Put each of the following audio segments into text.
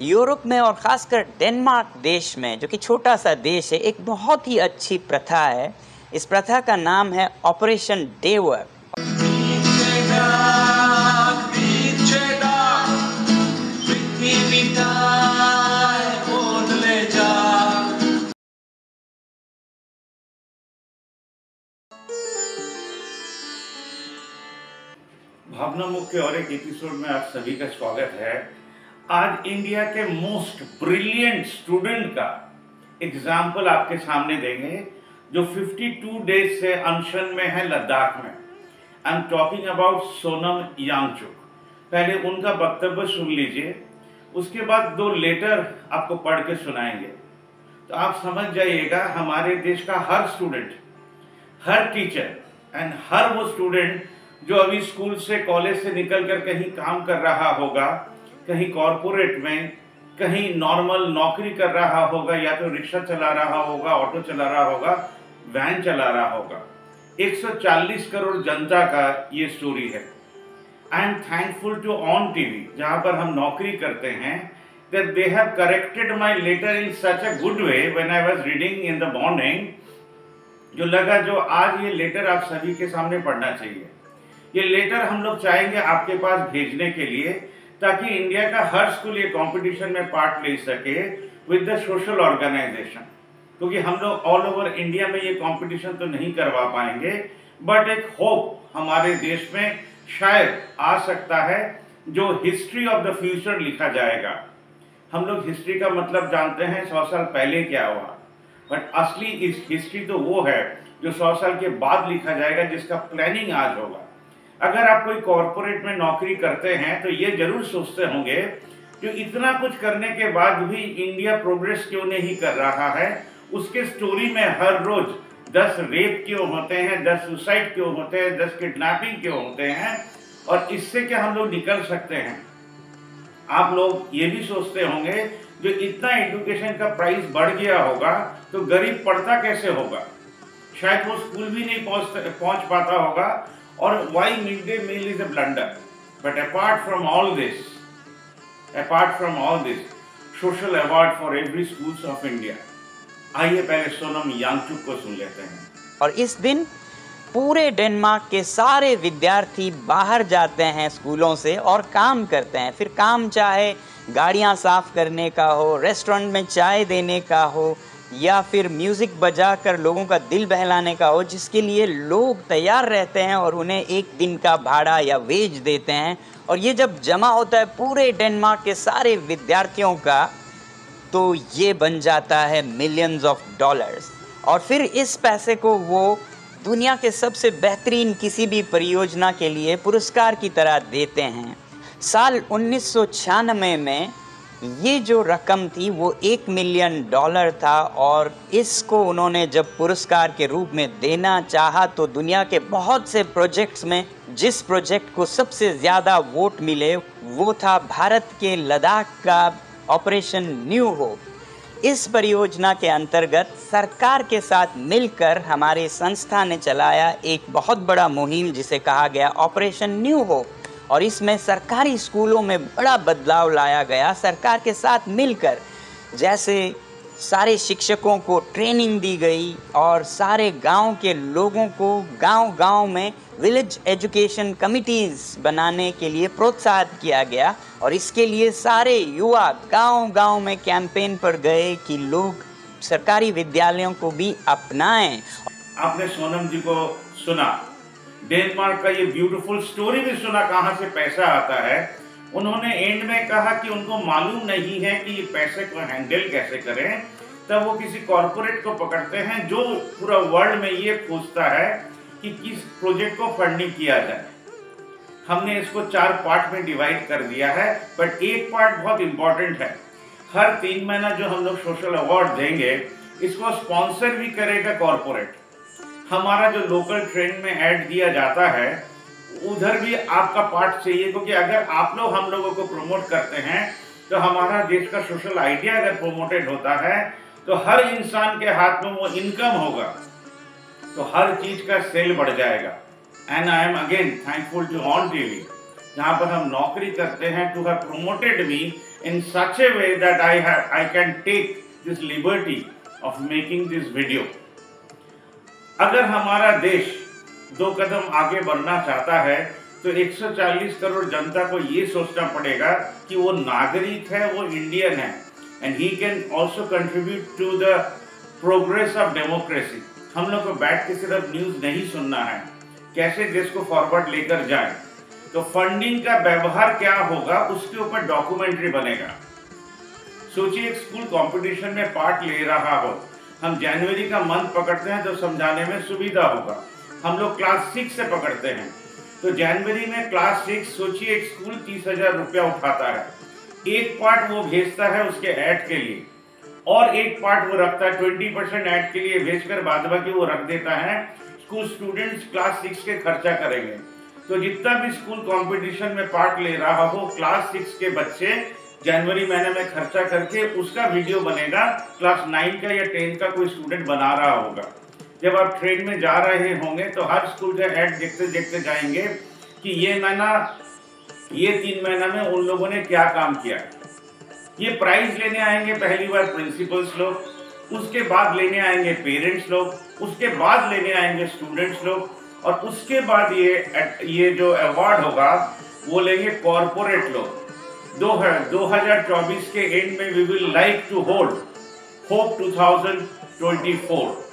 Europe में और ख़ासकर डेनमार्क देश में, जो कि छोटा सा देश है, एक बहुत ही अच्छी प्रथा है। इस प्रथा का नाम है ऑपरेशन डेवर्क। भावना मुख के और एक एपिसोड में आप सभी का स्वागत है। आज इंडिया के मोस्ट ब्रिलियंट स्टूडेंट का एग्जाम्पल आपके सामने देंगे, जो 52 डेज से अनशन में है लद्दाख में। I am talking about Sonam Wangchuk. पहले उनका वक्तव्य सुन लीजिए, उसके बाद 2 लेटर आपको पढ़ के सुनाएंगे, तो आप समझ जाइएगा हमारे देश का हर स्टूडेंट, हर टीचर एंड हर वो स्टूडेंट जो अभी स्कूल से, कॉलेज से निकलकर कहीं काम कर रहा होगा, कहीं कॉरपोरेट में, कहीं नॉर्मल नौकरी कर रहा होगा, या तो रिक्शा चला रहा होगा, ऑटो चला रहा होगा, वैन चला रहा होगा। 140 करोड़ जनता का ये स्टोरी है। I am thankful to on TV, जहां पर हम नौकरी करते हैं, that they have corrected my letter in such a good way when I was reading in the morning, जो लगा जो आज ये लेटर आप सभी के सामने पढ़ना चाहिए। ये लेटर हम लोग चाहेंगे आपके पास भेजने के लिए, ताकि इंडिया का हर स्कूल ये कंपटीशन में पार्ट ले सके विद द सोशल ऑर्गेनाइजेशन। क्योंकि हम लोग ऑल ओवर इंडिया में ये कंपटीशन तो नहीं करवा पाएंगे, बट एक होप हमारे देश में शायद आ सकता है, जो हिस्ट्री ऑफ द फ्यूचर लिखा जाएगा। हम लोग हिस्ट्री का मतलब जानते हैं 100 साल पहले क्या हुआ, बट असली इस हिस्ट्री तो वो है जो 100 साल के बाद लिखा जाएगा, जिसका प्लानिंग आज होगा। अगर आप कोई कॉरपोरेट में नौकरी करते हैं तो ये जरूर सोचते होंगे, जो इतना कुछ करने के बाद भी इंडिया प्रोग्रेस क्यों नहीं कर रहा है। उसके स्टोरी में हर रोज 10 रेप क्यों होते हैं, 10 सुसाइड क्यों होते हैं, 10 किडनैपिंग क्यों होते हैं, और इससे क्या हम लोग निकल सकते हैं। आप लोग ये भी सोचते होंगे, जो इतना एजुकेशन का प्राइस बढ़ गया होगा तो गरीब पढ़ता कैसे होगा, शायद वो स्कूल भी नहीं पहुंच पाता होगा, और why midday meal is a blunder. But apart from all this, social award for every schools of India. आइए पहले सोनम यांगचुक को सुन लेते हैं। और इस दिन पूरे डेनमार्क के सारे विद्यार्थी बाहर जाते हैं स्कूलों से और काम करते हैं। फिर काम चाहे गाड़ियां साफ करने का हो, रेस्टोरेंट में चाय देने का हो, या फिर म्यूज़िक बजाकर लोगों का दिल बहलाने का हो, जिसके लिए लोग तैयार रहते हैं और उन्हें एक दिन का भाड़ा या वेज देते हैं। और ये जब जमा होता है पूरे डेनमार्क के सारे विद्यार्थियों का, तो ये बन जाता है मिलियंस ऑफ डॉलर्स। और फिर इस पैसे को वो दुनिया के सबसे बेहतरीन किसी भी परियोजना के लिए पुरस्कार की तरह देते हैं। साल 1996 में ये जो रकम थी वो $1 मिलियन था, और इसको उन्होंने जब पुरस्कार के रूप में देना चाहा तो दुनिया के बहुत से प्रोजेक्ट्स में जिस प्रोजेक्ट को सबसे ज़्यादा वोट मिले वो था भारत के लद्दाख का ऑपरेशन न्यू होप। इस परियोजना के अंतर्गत सरकार के साथ मिलकर हमारे संस्था ने चलाया एक बहुत बड़ा मुहिम, जिसे कहा गया ऑपरेशन न्यू होप। और इसमें सरकारी स्कूलों में बड़ा बदलाव लाया गया सरकार के साथ मिलकर। जैसे सारे शिक्षकों को ट्रेनिंग दी गई, और सारे गांव के लोगों को गांव-गांव में विलेज एजुकेशन कमिटीज़ बनाने के लिए प्रोत्साहित किया गया। और इसके लिए सारे युवा गांव-गांव में कैंपेन पर गए कि लोग सरकारी विद्यालयों को भी अपनाएं। आपने सोनम जी को सुना, डेनमार्क का ये ब्यूटीफुल स्टोरी भी सुना, कहाँ से पैसा आता है। उन्होंने एंड में कहा कि उनको मालूम नहीं है कि ये पैसे को हैंडल कैसे करें। तब वो किसी कॉरपोरेट को पकड़ते हैं, जो पूरा वर्ल्ड में ये खोजता है कि किस प्रोजेक्ट को फंडिंग किया जाए। हमने इसको 4 पार्ट में डिवाइड कर दिया है, बट एक पार्ट बहुत इंपॉर्टेंट है। हर 3 महीना जो हम लोग सोशल अवार्ड देंगे, इसको स्पॉन्सर भी करेगा कॉरपोरेट। हमारा जो लोकल ट्रेंड में ऐड दिया जाता है, उधर भी आपका पार्ट चाहिए, क्योंकि अगर आप लोग हम लोगों को प्रमोट करते हैं तो हमारा देश का सोशल आइडिया अगर प्रमोटेड होता है तो हर इंसान के हाथ में वो इनकम होगा, तो हर चीज का सेल बढ़ जाएगा। And I am again thankful to on TV, जहाँ पर हम नौकरी करते हैं, to have promoted me in such a way that I can take this liberty of making this video. अगर हमारा देश 2 कदम आगे बढ़ना चाहता है तो 140 करोड़ जनता को ये सोचना पड़ेगा कि वो नागरिक है, वो इंडियन है, and he can also contribute to the progress of democracy. हम लोग को बैठ के सिर्फ न्यूज नहीं सुनना है, कैसे देश को फॉरवर्ड लेकर जाए। तो फंडिंग का व्यवहार क्या होगा उसके ऊपर डॉक्यूमेंट्री बनेगा। सोचिए एक स्कूल कंपटीशन में पार्ट ले रहा हो, हम जनवरी का मंथ पकड़ते हैं तो समझाने में सुविधा होगा। हम लोग क्लास 6 से पकड़ते हैं तो जनवरी में क्लास 6, सोचिए एक स्कूल 30,000 रुपया उठाता है। एक पार्ट वो भेजता है उसके ऐड के लिए और एक पार्ट वो रखता है 20% ऐड के लिए भेजकर, बाद बाकी वो रख देता है स्कूल स्टूडेंट्स क्लास 6 के खर्चा करेंगे। तो जितना भी स्कूल कंपटीशन में पार्ट ले रहा हो, क्लास 6 के बच्चे जनवरी महीने में खर्चा करके उसका वीडियो बनेगा। क्लास 9 का या 10 का कोई स्टूडेंट बना रहा होगा। जब आप ट्रेन में जा रहे होंगे तो हर स्कूल का ऐड देखते देखते जाएंगे कि ये 3 महीना में उन लोगों ने क्या काम किया। ये प्राइज लेने आएंगे पहली बार प्रिंसिपल्स लोग, उसके बाद लेने आएंगे पेरेंट्स लोग, उसके बाद लेने आएंगे स्टूडेंट्स लोग, और उसके बाद ये जो अवार्ड होगा वो लेंगे कॉरपोरेट लोग। 2024 के एंड में we will like to hold hope 2024।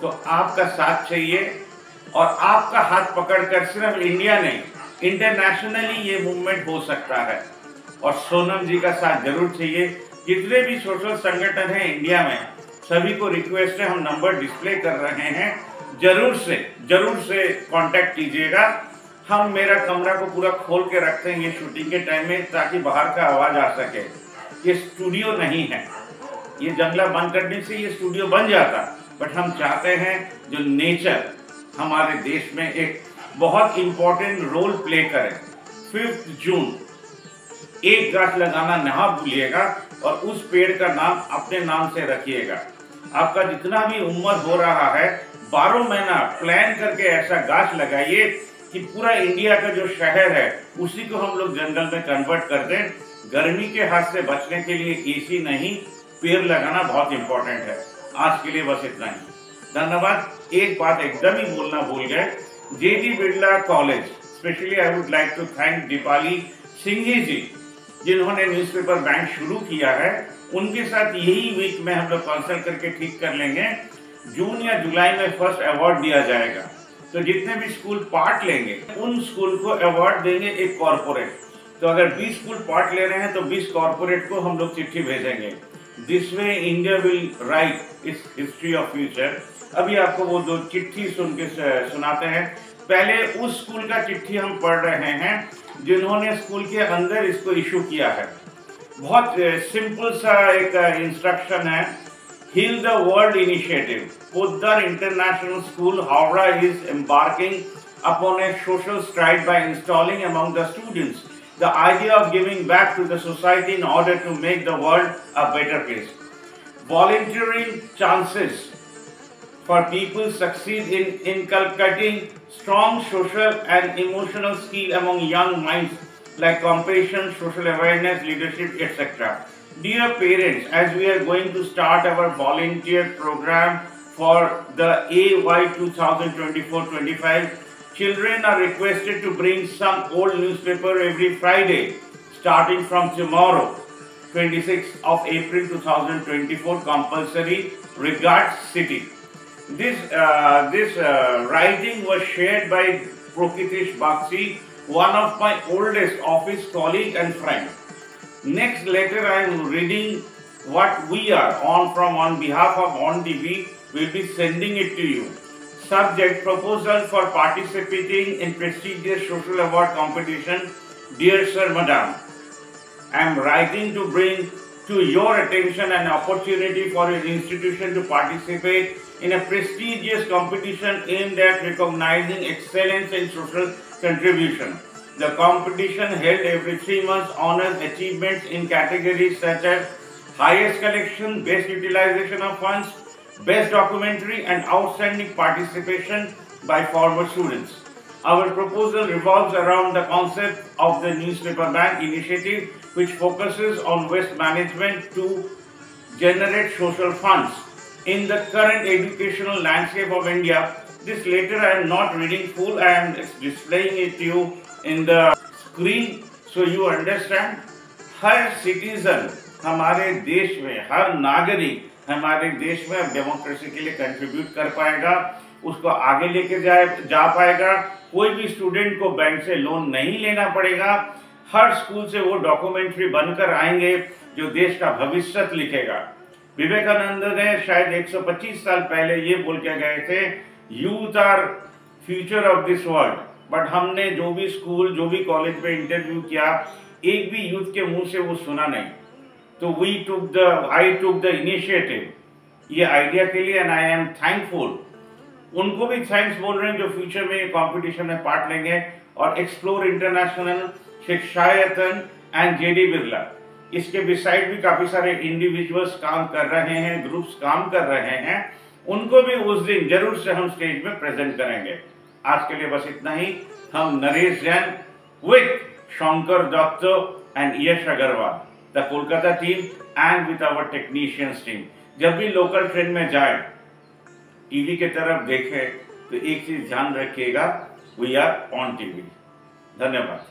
तो आपका साथ चाहिए और आपका हाथ पकड़कर सिर्फ इंडिया नहीं, इंटरनेशनली ये मूवमेंट हो सकता है। और सोनम जी का साथ जरूर चाहिए। जितने भी सोशल संगठन हैं इंडिया में, सभी को रिक्वेस्ट है, हम नंबर डिस्प्ले कर रहे हैं, जरूर से कांटेक्ट कीजिएगा। हम मेरा कमरा को पूरा खोल के रखते हैं ये शूटिंग के टाइम में, ताकि बाहर का आवाज आ सके। ये स्टूडियो नहीं है, ये जंगला बंद करने से ये स्टूडियो बन जाता, बट हम चाहते हैं जो नेचर हमारे देश में एक बहुत इंपॉर्टेंट रोल प्ले करे। 5 जून एक गाछ लगाना ना भूलिएगा और उस पेड़ का नाम अपने नाम से रखिएगा। आपका जितना भी उम्र हो रहा है, 12 महीना प्लान करके ऐसा गाछ लगाइए कि पूरा इंडिया का जो शहर है उसी को हम लोग जंगल में कन्वर्ट कर दें। गर्मी के हाथ से बचने के लिए एसी नहीं, पेड़ लगाना बहुत इंपॉर्टेंट है। आज के लिए बस इतना ही, धन्यवाद। एक बात एकदम ही बोलना भूल गए, JD Birla college, specially I would like to thank Deepali Singhi ji, जिन्होंने न्यूज़पेपर बैंक शुरू किया है। उनके साथ यही वीक में हम लोग कंसल्ट करके ठीक कर लेंगे। जून या जुलाई में फर्स्ट अवार्ड दिया जाएगा, तो जितने भी स्कूल पार्ट लेंगे उन स्कूल को अवार्ड देंगे एक कॉर्पोरेट। तो अगर 20 स्कूल पार्ट ले रहे हैं तो 20 कॉर्पोरेट को हम लोग चिट्ठी भेजेंगे। This way India will write it's history of future. अभी आपको वो 2 चिट्ठी सुन के सुनाते हैं। पहले उस स्कूल का चिट्ठी हम पढ़ रहे हैं जिन्होंने स्कूल के अंदर इसको इशू किया है। बहुत सिंपल सा एक इंस्ट्रक्शन है। Heal the World Initiative. Poddar International School, Howrah is embarking upon a social stride by installing among the students the idea of giving back to the society in order to make the world a better place. Volunteering chances for people succeed in inculcating strong social and emotional skill among young minds like compassion, social awareness, leadership, etc. Dear parents, as we are going to start our volunteer program for the AY 2024-25, children are requested to bring some old newspaper every Friday, starting from tomorrow, 26th of April 2024, compulsory. Regards, City. This writing was shared by Prokitish Bakshi, one of my oldest office colleague and friend. Next letter I am reading what we are on behalf of On TV. Will be sending it to you. Subject: proposal for participating in prestigious social award competition. Dear Sir, Madam, I am writing to bring to your attention an opportunity for your institution to participate in a prestigious competition aimed at recognizing excellence in social contribution. The competition held every 3 months honors achievements in categories such as highest collection, best utilization of funds, best documentary, and outstanding participation by former students. Our proposal revolves around the concept of the newspaper bank initiative, which focuses on waste management to generate social funds. In the current educational landscape of India, this letter I am not reading full, I am displaying it to you in the screen so you understand. Her citizen हमारे देश में, हर नागरिक हमारे देश में democracy के लिए contribute कर पाएगा, उसको आगे लेके जा पाएगा। कोई भी स्टूडेंट को बैंक से लोन नहीं लेना पड़ेगा। हर स्कूल से वो डॉक्यूमेंट्री बनकर आएंगे जो देश का भविष्य लिखेगा। विवेकानंद ने शायद 125 साल पहले ये बोल के गए थे, youth are future of this world. But हमने जो भी स्कूल, जो भी कॉलेज में इंटरव्यू किया, एक भी यूथ के मुंह से वो सुना नहीं। तो आई टुक द इनिशिएटिव ये आइडिया के लिए, एंड आई एम थैंकफुल। उनको भी थैंक्स बोल रहे हैं जो फ्यूचर में कंपटीशन में पार्ट लेंगे। और explore international, Shikshayatan and JD Birla, इसके बिसाइड भी काफी सारे इंडिविजुअल्स काम कर रहे हैं, ग्रुप्स काम कर रहे हैं। उनको भी उस दिन जरूर से हम स्टेज में प्रेजेंट करेंगे। आज के लिए बस इतना ही। हम Naresh Jain with Shankar Dutt and Yash Agarwal, the Kolkata team, and with our technicians team, जब भी लोकल ट्रेन में जाए, टीवी के तरफ देखें तो एक चीज ध्यान रखिएगा, वी आर ऑन टीवी। धन्यवाद।